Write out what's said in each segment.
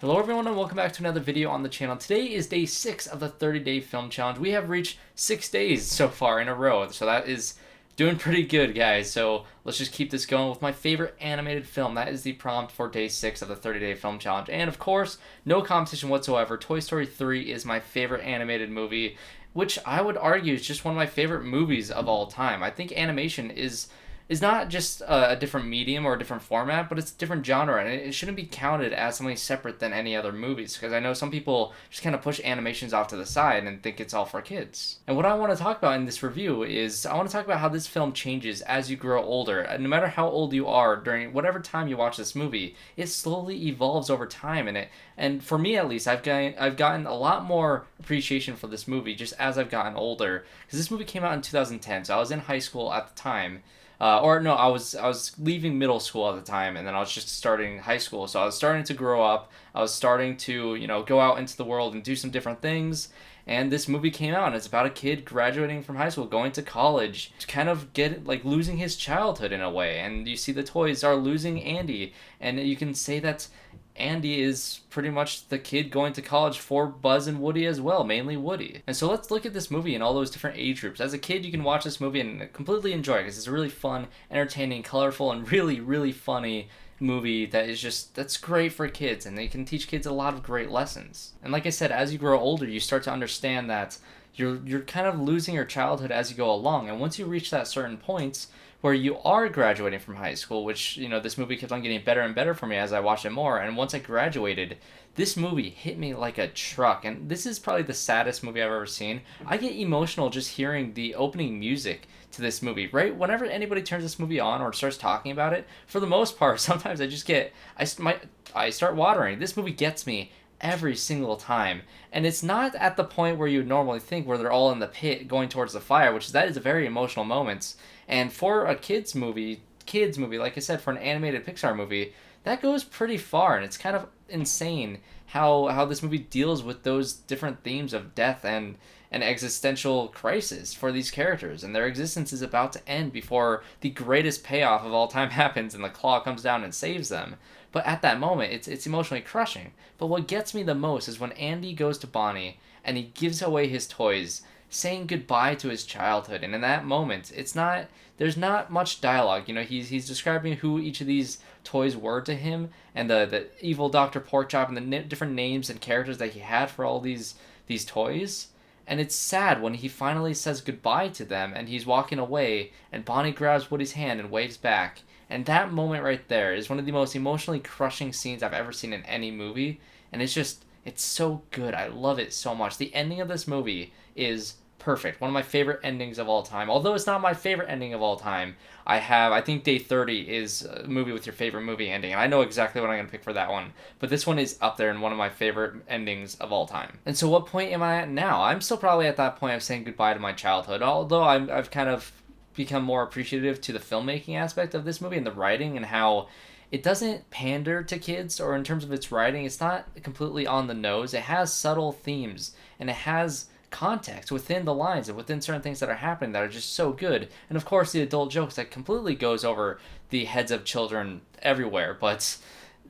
Hello everyone and welcome back to another video on the channel. Today is day 6 of the 30-day film challenge. We have reached 6 days so far in a row, so that is doing pretty good, guys. So let's just keep this going with my favorite animated film. That is the prompt for day 6 of the 30-day film challenge. And of course, no competition whatsoever. Toy Story 3 is my favorite animated movie, which I would argue is just one of my favorite movies of all time. I think animation is not just a different medium or a different format, but it's a different genre, and it shouldn't be counted as something separate than any other movies, because I know some people just kind of push animations off to the side and think it's all for kids. And what I want to talk about in this review is I want to talk about how this film changes as you grow older. And no matter how old you are during whatever time you watch this movie, it slowly evolves over time in it. And for me at least, I've gotten a lot more appreciation for this movie just as I've gotten older, because this movie came out in 2010, so I was in high school at the time. I was leaving middle school at the time, and then I was just starting high school. So I was starting to grow up. I was starting to, go out into the world and do some different things. And this movie came out, and it's about a kid graduating from high school, going to college, to kind of losing his childhood in a way. And you see the toys are losing Andy, and you can say that Andy is pretty much the kid going to college for Buzz and Woody as well, mainly Woody. And so let's look at this movie in all those different age groups. As a kid, you can watch this movie and completely enjoy it because it's a really fun, entertaining, colorful, and really, really funny movie that's great for kids, and they can teach kids a lot of great lessons. And like I said, as you grow older, you start to understand that you're kind of losing your childhood as you go along, and once you reach that certain point where you are graduating from high school, which, this movie kept on getting better and better for me as I watched it more, and once I graduated, this movie hit me like a truck, and this is probably the saddest movie I've ever seen. I get emotional just hearing the opening music to this movie, right? Whenever anybody turns this movie on or starts talking about it, for the most part, sometimes I start watering. This movie gets me every single time, and it's not at the point where you would normally think, where they're all in the pit going towards the fire, which that is a very emotional moment. And for a kids movie, like I said, for an animated Pixar movie, that goes pretty far, and it's kind of insane how this movie deals with those different themes of death and an existential crisis for these characters, and their existence is about to end before the greatest payoff of all time happens and the claw comes down and saves them. But at that moment, it's emotionally crushing. But what gets me the most is when Andy goes to Bonnie and he gives away his toys, saying goodbye to his childhood. And in that moment, there's not much dialogue. He's describing who each of these toys were to him, and the evil Dr. Porkchop, and the different names and characters that he had for all these toys. And it's sad when he finally says goodbye to them and he's walking away, and Bonnie grabs Woody's hand and waves back. And that moment right there is one of the most emotionally crushing scenes I've ever seen in any movie. And it's so good. I love it so much. The ending of this movie is perfect. One of my favorite endings of all time. Although it's not my favorite ending of all time, I think Day 30 is a movie with your favorite movie ending, and I know exactly what I'm going to pick for that one. But this one is up there in one of my favorite endings of all time. And so what point am I at now? I'm still probably at that point of saying goodbye to my childhood, although I've kind of become more appreciative to the filmmaking aspect of this movie and the writing, and how it doesn't pander to kids, or in terms of its writing, it's not completely on the nose. It has subtle themes, and it has context within the lines and within certain things that are happening that are just so good. And of course, the adult jokes that completely goes over the heads of children everywhere. But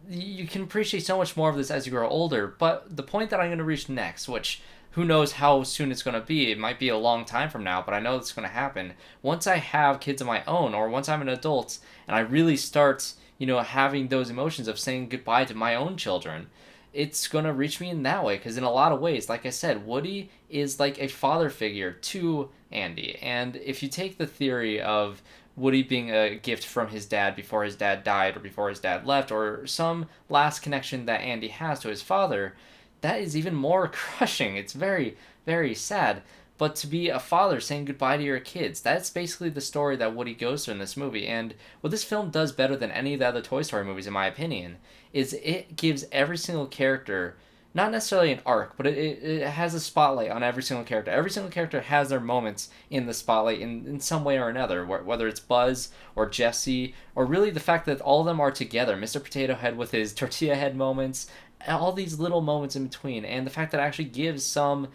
you can appreciate so much more of this as you grow older. But the point that I'm going to reach next, which who knows how soon it's going to be. It might be a long time from now, but I know it's going to happen. Once I have kids of my own, or once I'm an adult, and I really start, having those emotions of saying goodbye to my own children, it's going to reach me in that way. Because in a lot of ways, like I said, Woody is like a father figure to Andy. And if you take the theory of Woody being a gift from his dad before his dad died, or before his dad left, or some last connection that Andy has to his father, that is even more crushing. It's very, very sad. But to be a father saying goodbye to your kids, that's basically the story that Woody goes through in this movie. And what this film does better than any of the other Toy Story movies, in my opinion, is it gives every single character, not necessarily an arc, but it has a spotlight on every single character. Every single character has their moments in the spotlight in some way or another, whether it's Buzz or Jessie, or really the fact that all of them are together. Mr. Potato Head with his tortilla head moments, all these little moments in between, and the fact that it actually gives some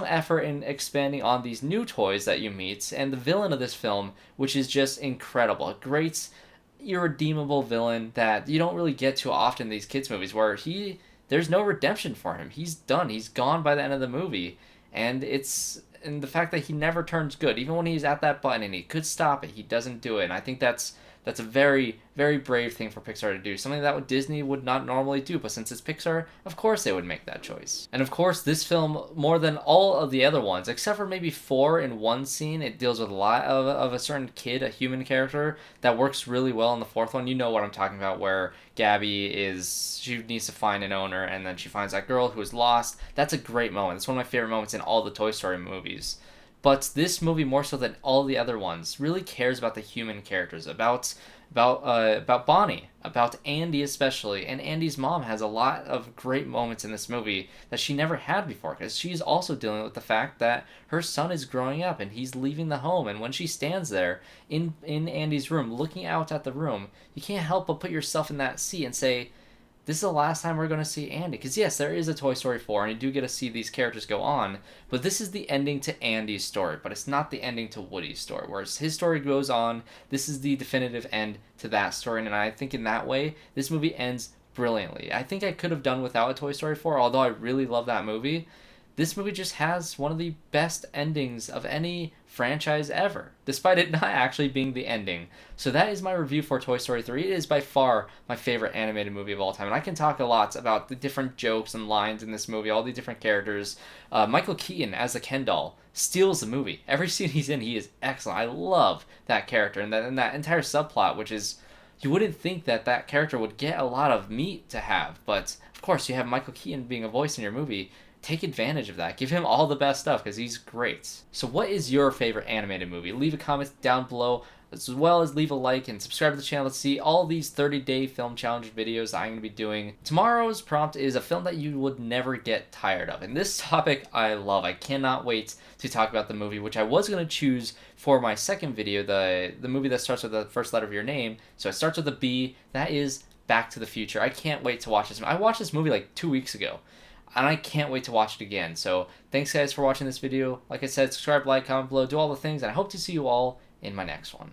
effort in expanding on these new toys that you meet, and the villain of this film, which is just incredible. A great, irredeemable villain that you don't really get too often in these kids movies, where he there's no redemption for him. He's done. He's gone by the end of the movie. And the fact that he never turns good, even when he's at that button and he could stop it, he doesn't do it. And I think that's a very, very brave thing for Pixar to do. Something that Disney would not normally do, but since it's Pixar, of course they would make that choice. And of course, this film, more than all of the other ones, except for maybe 4 in one scene, it deals with a lot of a certain kid, a human character, that works really well in the 4th one. You know what I'm talking about, where Gabby she needs to find an owner, and then she finds that girl who is lost. That's a great moment. It's one of my favorite moments in all the Toy Story movies. But this movie, more so than all the other ones, really cares about the human characters, about Bonnie, about Andy especially. And Andy's mom has a lot of great moments in this movie that she never had before, because she's also dealing with the fact that her son is growing up and he's leaving the home. And when she stands there in Andy's room, looking out at the room, you can't help but put yourself in that seat and say, this is the last time we're going to see Andy. Because yes, there is a Toy Story 4, and you do get to see these characters go on, but this is the ending to Andy's story, but it's not the ending to Woody's story. Whereas his story goes on, this is the definitive end to that story, and I think in that way, this movie ends brilliantly. I think I could have done without a Toy Story 4, although I really love that movie. This movie just has one of the best endings of any franchise ever, despite it not actually being the ending. So that is my review for Toy Story 3. It is by far my favorite animated movie of all time, and I can talk a lot about the different jokes and lines in this movie, all the different characters. Michael Keaton as the Ken doll steals the movie. Every scene he's in, he is excellent. I love that character, and that entire subplot, which is, you wouldn't think that character would get a lot of meat to have, but of course you have Michael Keaton being a voice in your movie. Take advantage of that. Give him all the best stuff, because he's great. So what is your favorite animated movie? Leave a comment down below, as well as leave a like and subscribe to the channel to see all these 30-day film challenge videos that I'm going to be doing. Tomorrow's prompt is a film that you would never get tired of. And this topic I love. I cannot wait to talk about the movie, which I was going to choose for my second video, the movie that starts with the first letter of your name. So it starts with a B. That is Back to the Future. I can't wait to watch this. I watched this movie like 2 weeks ago, and I can't wait to watch it again. So thanks guys for watching this video. Like I said, subscribe, like, comment below, do all the things, and I hope to see you all in my next one.